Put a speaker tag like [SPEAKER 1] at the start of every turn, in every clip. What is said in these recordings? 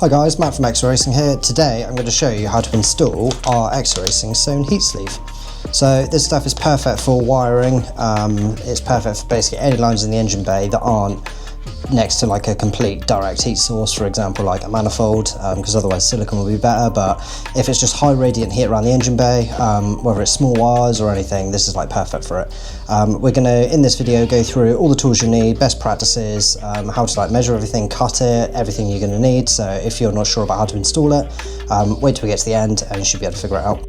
[SPEAKER 1] Hi guys, Matt from Exoracing here. Today I'm going to show you how to install our Exoracing sewn heat sleeve. So this stuff is perfect for wiring, it's perfect for basically any lines in the engine bay that aren't next to like a complete direct heat source, for example like a manifold, because otherwise silicone will be better. But if it's just high radiant heat around the engine bay, whether it's small wires or anything, this is like perfect for it. We're going to in this video go through all the tools you need, best practices, how to like measure everything, cut it, everything you're going to need. So if you're not sure about how to install it, wait till we get to the end and you should be able to figure it out.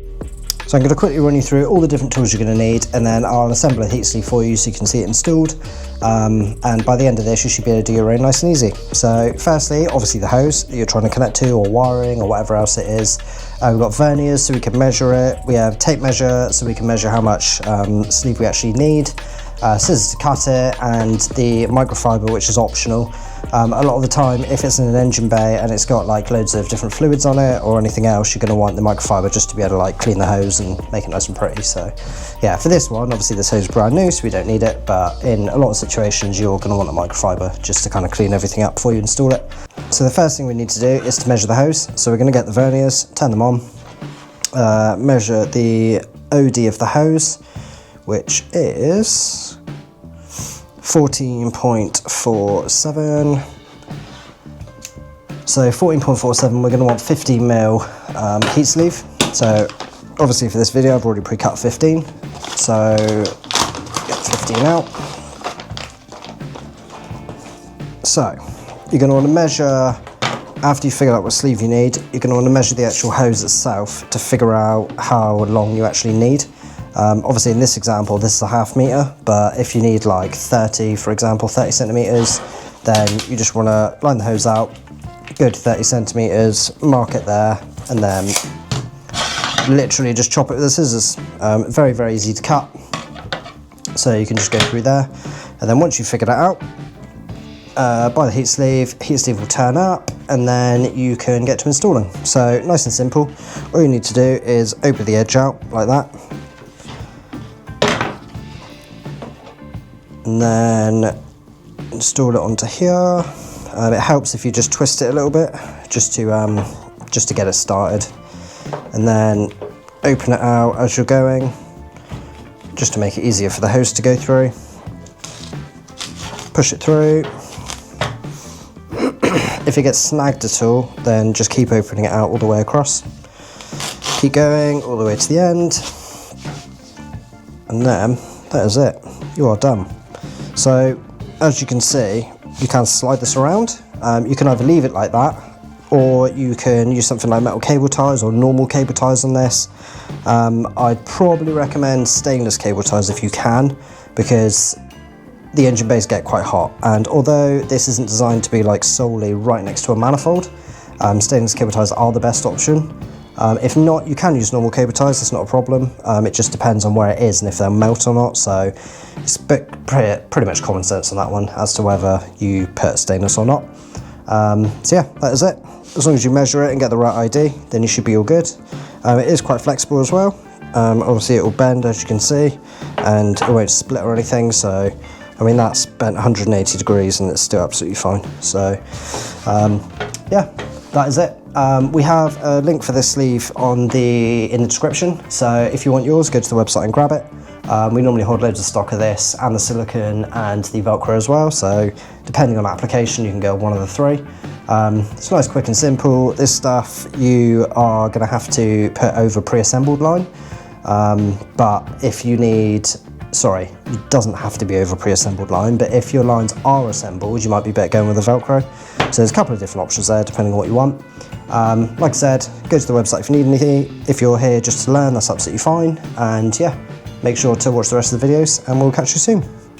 [SPEAKER 1] So I'm going to quickly run you through all the different tools you're going to need, and then I'll assemble a heat sleeve for you so you can see it installed, and by the end of this you should be able to do your own nice and easy. So firstly, obviously the hose that you're trying to connect to, or wiring, or whatever else it is. We've got verniers so we can measure it, we have tape measure so we can measure how much sleeve we actually need, scissors to cut it, and the microfiber, which is optional. A lot of the time, if it's in an engine bay and it's got like loads of different fluids on it or anything else, you're going to want the microfiber just to be able to like clean the hose and make it nice and pretty. So yeah, for this one, obviously this hose is brand new, so we don't need it, but in a lot of situations you're going to want the microfiber just to kind of clean everything up before you install it. So the first thing we need to do is to measure the hose. So we're going to get the verniers, turn them on, measure the OD of the hose, which is 14.47. So 14.47, we're going to want 15mm heat sleeve. So obviously for this video I've already pre-cut 15, so get 15 out. So you're going to want to measure, after you figure out what sleeve you need, you're going to want to measure the actual hose itself to figure out how long you actually need. Obviously in this example this is a ½ meter, but if you need like 30, for example 30 centimeters, then you just want to line the hose out, go to 30 centimeters, mark it there, and then literally just chop it with the scissors. Very, very easy to cut, so you can just go through there, and then once you've figured it out, by the heat sleeve will turn up, and then you can get to installing. So nice and simple. All you need to do is open the edge out like that, and then install it onto here. It helps if you just twist it a little bit, just to get it started, and then open it out as you're going, just to make it easier for the hose to go through. Push it through. If it gets snagged at all, then just keep opening it out all the way across. Keep going all the way to the end, and then that is it. You are done. So as you can see, you can slide this around. You can either leave it like that, or you can use something like metal cable ties or normal cable ties on this. I'd probably recommend stainless cable ties if you can, because the engine bays get quite hot, and although this isn't designed to be like solely right next to a manifold, stainless cable ties are the best option. If not, you can use normal cable ties, that's not a problem. It just depends on where it is and if they'll melt or not, so it's pretty much common sense on that one as to whether you put stainless or not. So yeah, that is it. As long as you measure it and get the right ID, then you should be all good. It is quite flexible as well. Obviously it will bend, as you can see, and it won't split or anything, so I mean that's bent 180 degrees and it's still absolutely fine. So yeah, that is it. We have a link for this sleeve in the description, so if you want yours, go to the website and grab it. We normally hold loads of stock of this and the silicone and the Velcro as well, so depending on application you can go one of the three. It's nice, quick and simple. This stuff you are going to have to put over pre-assembled line, but if you need, sorry, it doesn't have to be over pre-assembled line, but if your lines are assembled you might be better going with the Velcro. So there's a couple of different options there depending on what you want. Like I said, go to the website if you need anything. If you're here just to learn, that's absolutely fine, and yeah, make sure to watch the rest of the videos and we'll catch you soon.